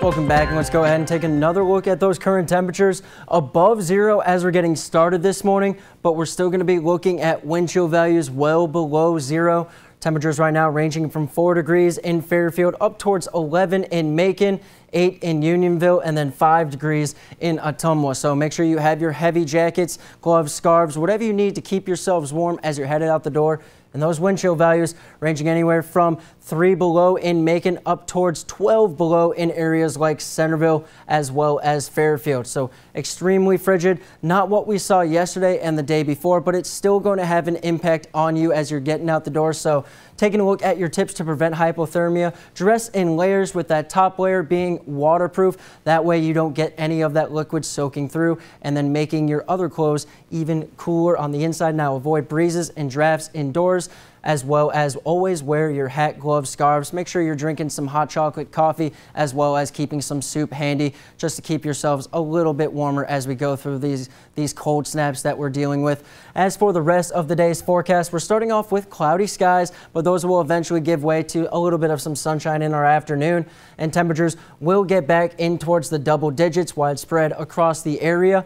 Welcome back, and let's go ahead and take another look at those current temperatures above zero as we're getting started this morning, but we're still going to be looking at wind chill values well below zero. Temperatures right now ranging from 4 degrees in Fairfield up towards 11 in Macon, 8 in Unionville, and then 5 degrees in Ottumwa. So make sure you have your heavy jackets, gloves, scarves, whatever you need to keep yourselves warm as you're headed out the door. And those wind chill values ranging anywhere from 3 below in Macon up towards 12 below in areas like Centerville as well as Fairfield. So extremely frigid, not what we saw yesterday and the day before, but it's still going to have an impact on you as you're getting out the door. So taking a look at your tips to prevent hypothermia, dress in layers with that top layer being waterproof. That way you don't get any of that liquid soaking through and then making your other clothes even cooler on the inside. Now avoid breezes and drafts indoors, as well as always wear your hat, gloves, scarves. Make sure you're drinking some hot chocolate coffee, as well as keeping some soup handy just to keep yourselves a little bit warmer as we go through these cold snaps that we're dealing with. As for the rest of the day's forecast, we're starting off with cloudy skies, but those will eventually give way to a little bit of some sunshine in our afternoon, and temperatures will get back in towards the double digits widespread across the area.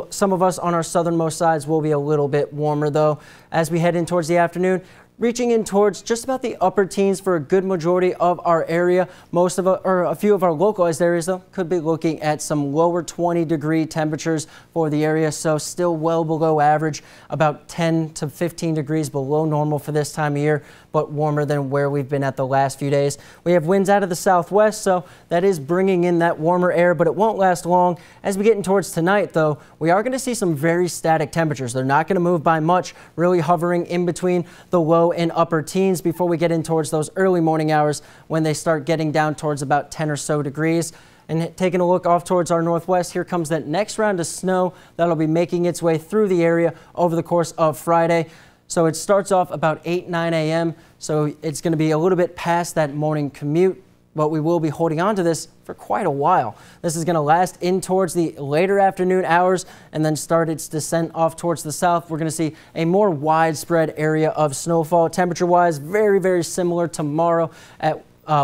Some of us on our southernmost sides will be a little bit warmer though as we head in towards the afternoon, reaching in towards just about the upper teens for a good majority of our area. A few of our localized areas though could be looking at some lower 20-degree temperatures for the area, so still well below average, about 10 to 15 degrees below normal for this time of year, but warmer than where we've been at the last few days. We have winds out of the southwest, so that is bringing in that warmer air, but it won't last long. As we get in towards tonight though, we are going to see some very static temperatures. They're not going to move by much, really hovering in between the low and upper teens before we get in towards those early morning hours when they start getting down towards about 10 or so degrees. And taking a look off towards our northwest, here comes that next round of snow that'll be making its way through the area over the course of Friday. So it starts off about 8-9 a.m. So it's going to be a little bit past that morning commute, but we will be holding on to this for quite a while. This is going to last in towards the later afternoon hours and then start its descent off towards the south. We're going to see a more widespread area of snowfall. Temperature-wise, very, very similar tomorrow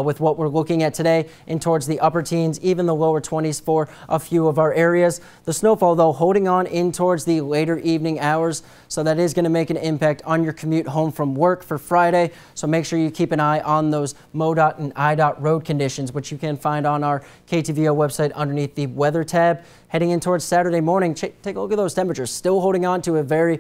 with what we're looking at today in towards the upper teens, even the lower 20s for a few of our areas. The snowfall, though, holding on in towards the later evening hours, so that is going to make an impact on your commute home from work for Friday. So make sure you keep an eye on those MoDOT and IDOT road conditions, which you can find on our KTVO website underneath the weather tab. Heading in towards Saturday morning, take a look at those temperatures. Still holding on to a very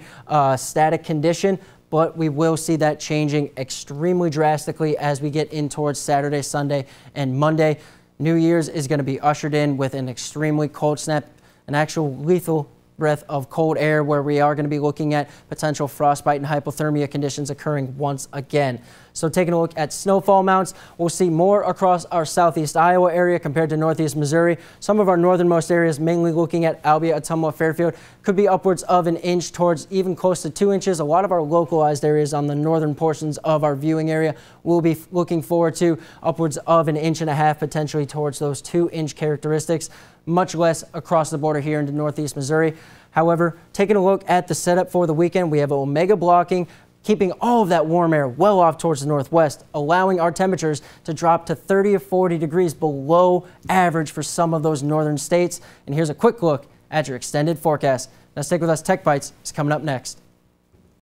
static condition, but we will see that changing extremely drastically as we get in towards Saturday, Sunday, and Monday. New Year's is going to be ushered in with an extremely cold snap, an actual lethal breath of cold air, where we are going to be looking at potential frostbite and hypothermia conditions occurring once again. So taking a look at snowfall amounts, we'll see more across our southeast Iowa area compared to northeast Missouri. Some of our northernmost areas, mainly looking at Albia, Ottumwa, Fairfield, could be upwards of an inch towards even close to 2 inches. A lot of our localized areas on the northern portions of our viewing area will be looking forward to upwards of an inch and a half, potentially towards those 2-inch characteristics. Much less across the border here into northeast Missouri. However, taking a look at the setup for the weekend, we have Omega blocking, keeping all of that warm air well off towards the northwest, allowing our temperatures to drop to 30 or 40 degrees below average for some of those northern states. And here's a quick look at your extended forecast. Now stick with us. Tech Bites is coming up next.